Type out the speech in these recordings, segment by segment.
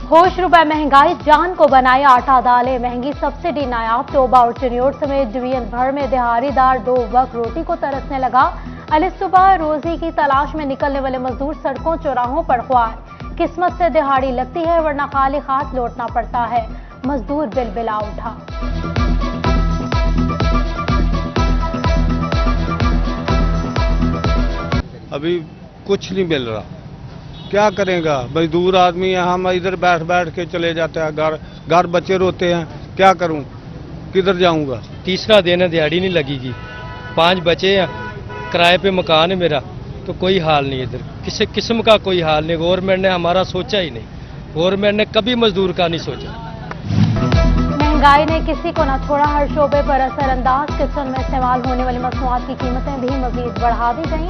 होश रुपए महंगाई जान को बनाए, आटा दालें महंगी, सब्सिडी नायाब। टोबा और चिन्योट समेत डिवीजन भर में दिहाड़ीदार 2 वक्त रोटी को तरसने लगा। अली सुबह रोजी की तलाश में निकलने वाले मजदूर सड़कों चौराहों पर ख्वार। किस्मत से दिहाड़ी लगती है वरना खाली हाथ लौटना पड़ता है। मजदूर बिलबिला उठा। अभी कुछ नहीं मिल रहा, क्या करेगा मजदूर आदमी है, हम इधर बैठ बैठ के चले जाते हैं, घर बच्चे रोते हैं, क्या करूं, किधर जाऊंगा। तीसरा दिन है, दिहाड़ी नहीं लगेगी, 5 बच्चे हैं, किराए पे मकान है मेरा, तो कोई हाल नहीं इधर, किसी किस्म का कोई हाल नहीं। गवर्नमेंट ने हमारा सोचा ही नहीं, गवर्नमेंट ने कभी मजदूर का नहीं सोचा। महंगाई ने किसी को न छोड़ा, हर शोबे पर असरअंदाज। किचन में इस्तेमाल होने वाली मसनूआत की कीमतें भी मजीद बढ़ा दी गई।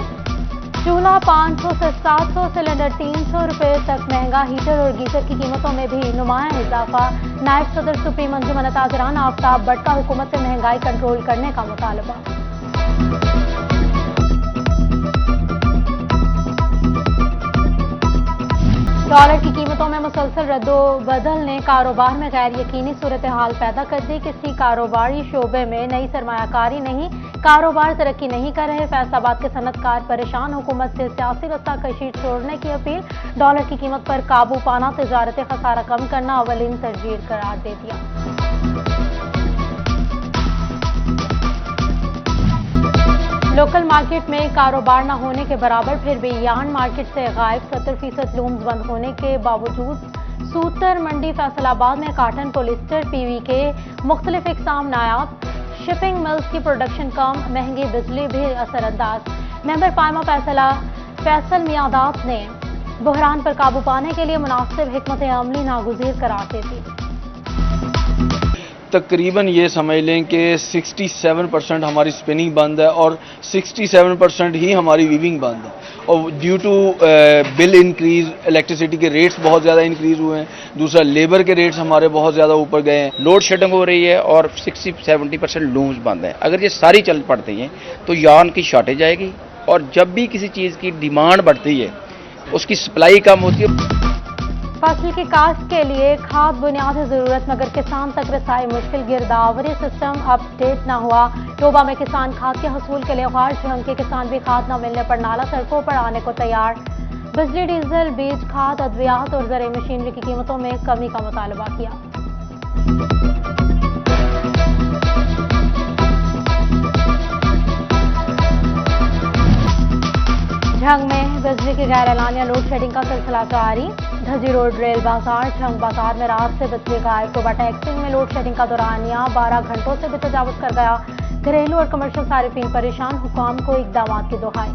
चूल्हा 500 से 700, सिलेंडर 300 रुपए तक महंगा। हीटर और गीजर की कीमतों में भी नुमाया इजाफा। नायब सदर सुप्रीम अंजुमन ताजरान आफ्ताब भट्ट का हुकूमत से महंगाई कंट्रोल करने का मुतालबा। डॉलर की कीमतों में मुसलसल रद्दोबदल ने कारोबार में गैर यकीनी सूरत हाल पैदा कर दी। किसी कारोबारी शोबे में नई सरमायाकारी नहीं, कारोबार तरक्की नहीं कर रहे। फैसलाबाद के सनतकार परेशान, हुकूमत से सियासी रस्साकशी छोड़ने की अपील। डॉलर की कीमत पर काबू पाना, तिजारती खसारा कम करना अवलीन तरजीह करार दे दिया। लोकल मार्केट में कारोबार न होने के बराबर, फिर भी यार्न मार्केट से गायब। 70% लूम्स बंद होने के बावजूद सूतर मंडी फैसलाबाद में काटन, पोलिस्टर, पीवी के मुख्तलिफ इकसाम नायाब। शिपिंग मिल्स की प्रोडक्शन कम, महंगी बिजली भी असरअंदाज। मेंबर पायमा फैसल मियादात ने बहरान पर काबू पाने के लिए मुनासिब हिकमत अमली नागुज़ीर करार दे दी। तकरीबन ये समझ लें कि 67% हमारी स्पिनिंग बंद है और 67% ही हमारी वीविंग बंद है। और due to bill increase, electricity के रेट्स बहुत ज़्यादा इंक्रीज हुए हैं। दूसरा, लेबर के रेट्स हमारे बहुत ज़्यादा ऊपर गए हैं। लोड शेडिंग हो रही है और 60-70% लूम्स बंद हैं। अगर ये सारी चल पड़ती हैं तो यार्न की शॉर्टेज आएगी, और जब भी किसी चीज़ की डिमांड बढ़ती है उसकी सप्लाई कम होती है। फसल की काश्त के लिए खाद बुनियादी जरूरत, मगर किसान तक रसाई मुश्किल। गिरदावरी सिस्टम अपडेट न हुआ। टोबा में किसान खाद के हसूल के लिए ख्वार। जंग के किसान भी खाद न मिलने पर नाला सड़कों पर आने को तैयार। बिजली, डीजल, बीज, खाद, अद्वियात और ज़राई मशीनरी की कीमतों में कमी का मुतालबा किया। झंग में बिजली की गैर एलानिया लोड शेडिंग का सिलसिला जारी। धजी रोड रेल बाजार, झंग बाजार में रात से बिजली गायब। टोबा टैक्सिंग में लोड शेडिंग का दौरानिया 12 घंटों से भी तजावुज कर गया। घरेलू और कमर्शियल सारिफीन परेशान, हुकाम को इकदामात की दुहाई।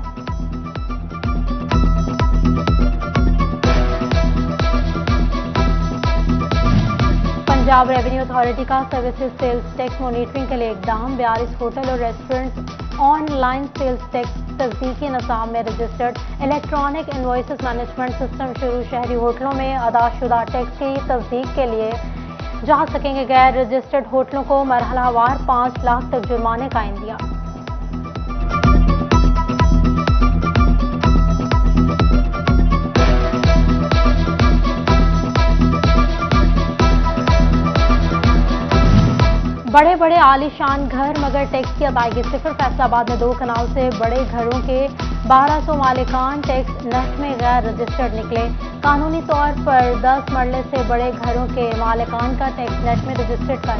पंजाब रेवेन्यू अथॉरिटी का सर्विसेज सेल्स टैक्स मॉनिटरिंग के लिए इकदाम। 42 होटल और रेस्टोरेंट्स ऑनलाइन सेल्स टैक्स तस्दीकी निज़ाम में registered. Electronic invoices management system शुरू। शहरी होटलों में अदाशुदा टैक्स की तस्दीक के लिए जा सकेंगे। गैर रजिस्टर्ड होटलों को मरहलावार 5 लाख तक जुर्माने का इंदिया। बड़े बड़े आलीशान घर मगर टैक्स की अदायगी सिफर। फैसलाबाद में 2 कनाल से बड़े घरों के 1200 मालिकान टैक्स नट में गैर रजिस्टर्ड निकले। कानूनी तौर पर 10 मरले से बड़े घरों के मालिकान का टैक्स नेट में रजिस्टर्ड कर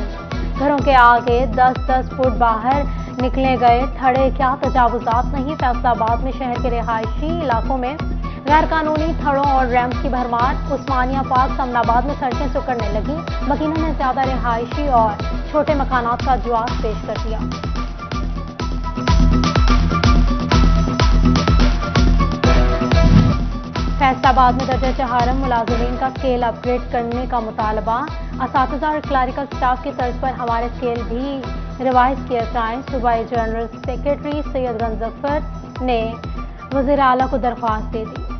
घरों के आगे 10-10 फुट बाहर निकले गए। थड़े क्या तजावुजात नहीं। फैसलाबाद में शहर के रिहायशी इलाकों में गैर कानूनी थड़ों और रैम्प की भरमार। उस्मानिया पार्क, समनाबाद में सड़कें सुकड़ने लगी। मकीनों ने ज्यादा रिहायशी और छोटे मकानात का जवाब पेश कर दिया। फैसलाबाद में दर्जा चहारम मुलाजिमीन का स्केल अपग्रेड करने का मुतालबा। असातिज़ा और क्लरिकल स्टाफ की तर्ज पर हमारे स्केल भी रिवाइज किया जाए। सूबाई जनरल सेक्रेटरी सैयद गंजफर ने वज़ीर आला को दरख्वास्त दे दी।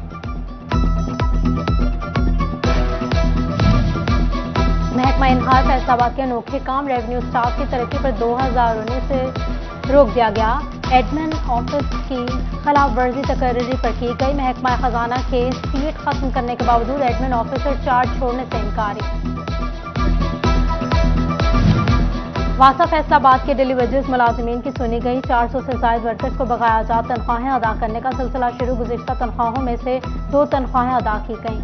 महकमा इन्हार फैसलाबाद के अनोखे काम। रेवेन्यू स्टाफ की तरक्की पर 2019 से रोक दिया गया। ایڈمن آفس کی خلاف ورزی تقرری پر کی گئی. محکمہ خزانہ کے سیٹ ختم کرنے کے باوجود ایڈمن آفیسر چارج چھوڑنے سے انکاری. واسا فیصل آباد کے ڈیلی ویجز ملازمین کی سنی گئی. 400 سے زائد ورکرز کو بقایا جات تنخواہیں ادا کرنے کا سلسلہ شروع. گزشتہ تنخواہوں میں سے 2 تنخواہیں ادا کی گئیں.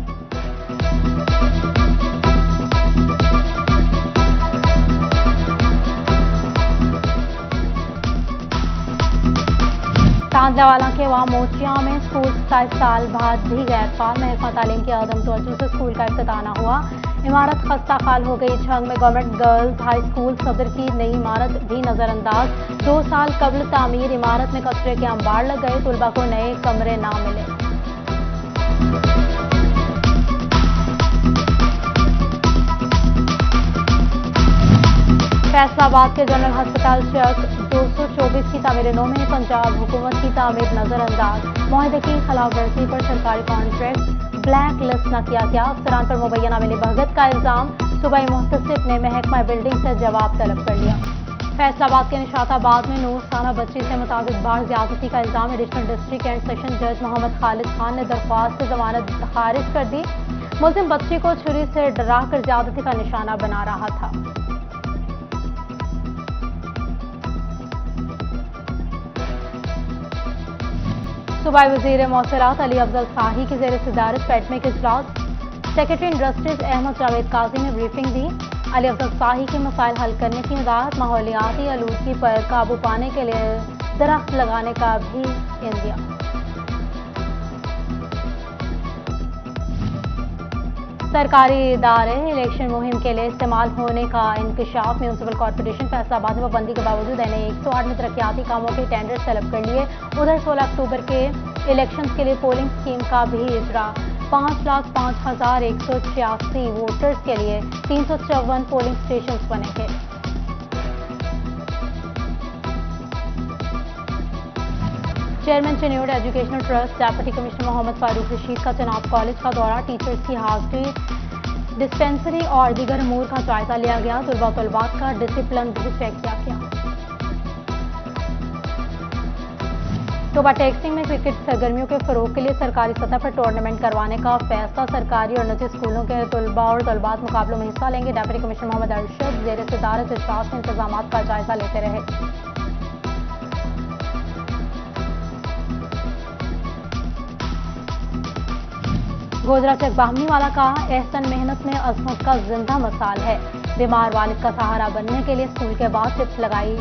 تانجاوالا کے عوام موچیا میں اسکول 27 سال بعد بھی غیر فعال. محکمہ تعلیم کی عدم توجہ سے اسکول کا افتتاح نہ ہوا. عمارت خستہ حال ہو گئی. جھنگ میں گورنمنٹ گرلز ہائی اسکول صدر کی نئی عمارت بھی نظر انداز. 2 سال قبل تعمیر عمارت میں کچرے کے انبار لگ گئے. طلباء کو نئے کمرے نہ ملے. فیصل آباد کے جنرل ہسپتال چک 224 کی تعمیر نو میں پنجاب حکومت کی تعمیر نظر انداز. معاہدے کی خلاف ورزی پر سرکاری کانٹریکٹ بلیک لسٹ نہ کیا گیا. افسران پر مبینہ ملی بھگت کا الزام. صوبائی محتسب نے محکمہ بلڈنگ سے جواب طلب کر لیا. فیصل آباد کے نشاط آباد میں 9 سالہ بچی سے متعدد بار زیادتی کا الزام. ایڈیشنل ڈسٹرکٹ اینڈ سیشن جج محمد خالد خان نے درخواست ضمانت خارج کر دی. ملزم بچی کو چھری سے ڈرا کر زیادتی کا نشانہ بنا رہا تھا. صوبائی وزیر مواصلات علی افضل شاہی کی زیر صدارت پیٹمک اجلاس. سیکرٹری انڈسٹریز احمد جاوید قاضی نے بریفنگ دی. علی افضل شاہی کے مسائل حل کرنے کی ہدایت. ماحولیاتی آلودگی پر قابو پانے کے لیے درخت لگانے کا بھی عندیہ. سرکاری ادارے الیکشن مہم کے لیے استعمال ہونے کا انکشاف. میونسپل کارپوریشن فیصل آباد میں پابندی کے باوجود NA 108 میں ترقیاتی کاموں کے ٹینڈر طلب کر لیے. ادھر 16 اکتوبر کے الیکشنز کے لیے پولنگ اسکیم کا بھی اجرا. 5,05,186 ووٹرز کے لیے 354 پولنگ اسٹیشنز بنے گے. Chairman Chiniot educational trust deputy commissioner Muhammad Farooq Rasheed کا چناب کالج کا دورہ. ٹیچرز کی حاضری, ڈسپنسری اور دیگر امور کا جائزہ لیا گیا. طلباء طالبات کا ڈسپلن بھی چیک کیا گیا. صوبہ ٹیکسنگ میں کرکٹ سرگرمیوں کے فروغ کے لیے سرکاری سطح پر ٹورنامنٹ کروانے کا فیصلہ. سرکاری اور نجی اسکولوں کے طلباء اور طالبات مقابلوں میں حصہ لیں گے. ڈپٹی کمشنر محمد ارشد زیر صدارت اجلاس میں انتظامات کا جائزہ لیتے رہے. گوجرا چک باہمی والا کا احسن محنت میں عظمت کا زندہ مثال ہے. بیمار والد کا سہارا بننے کے لیے اسکول کے بعد ٹپس لگائی.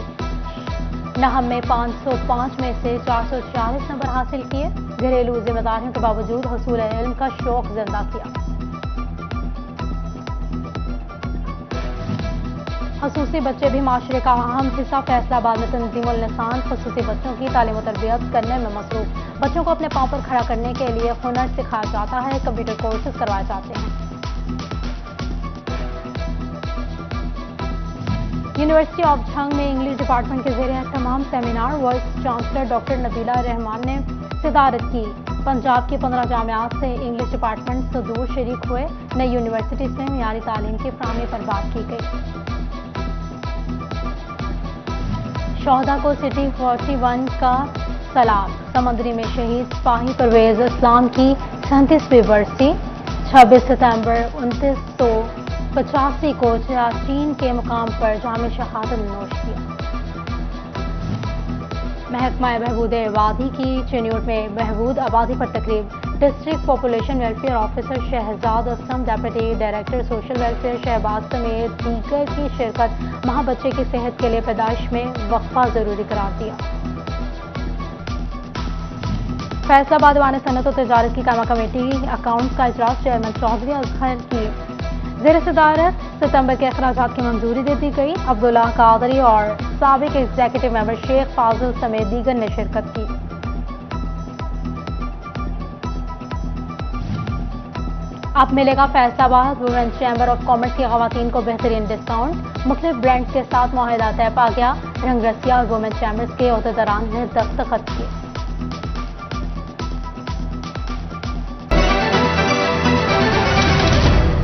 نہم میں 505 میں سے 440 نمبر حاصل کیے. گھریلو ذمہ داریوں کے باوجود حصول علم کا شوق زندہ کیا. خصوصی بچے بھی معاشرے کا اہم حصہ. فیصل آباد میں تنظیم النسان خصوصی بچوں کی تعلیم و تربیت کرنے میں مصروف. بچوں کو اپنے پاؤں پر کھڑا کرنے کے لیے ہنر سکھایا جاتا ہے. کمپیوٹر کورسز کروائے جاتے ہیں. یونیورسٹی آف جھنگ میں انگلش ڈپارٹمنٹ کے زیر اہتمام seminar. Vice chancellor doctor Nabeela Rehman نے صدارت کی. پنجاب کی 15 جامعات سے انگلش ڈپارٹمنٹ صدور شریک ہوئے. نئی یونیورسٹیز میں معیاری تعلیم کی فراہمی پر بات کی گئی. شہداء کو سٹی 41 کا سلام. سمندری میں شہید سپاہی پرویز اسلام کی 37ویں برسی. 26 ستمبر 1985 کو چین کے مقام پر جام شہادت نوش کیا. محکمہ بہبود آبادی کی چینیوٹ میں بہبود آبادی پر تقریب. District population welfare officer Shahzad Aslam, deputy director social welfare Shahbaz سمیت دیگر کی شرکت. ماں بچے کی صحت کے لیے پیدائش میں وقفہ ضروری قرار دیا. فیصل آباد دیوان صنعت و تجارت کی قائمہ کمیٹی اکاؤنٹس کا اجلاس. چیئرمین چودھری اظہر کی زیر صدارت ستمبر کے اخراجات کی منظوری دے دی گئی. عبداللہ قادری اور سابق ایگزیکٹو ممبر شیخ فاضل سمیت دیگر نے شرکت کی. اب ملے گا فیصل آباد وومن چیمبر آف کامرس کی خواتین کو بہترین ڈسکاؤنٹ. مختلف برانڈز کے ساتھ معاہدہ طے پا گیا. رنگ رسیا اور وومن چیمبرز کے عہدیداران نے دستخط کیے.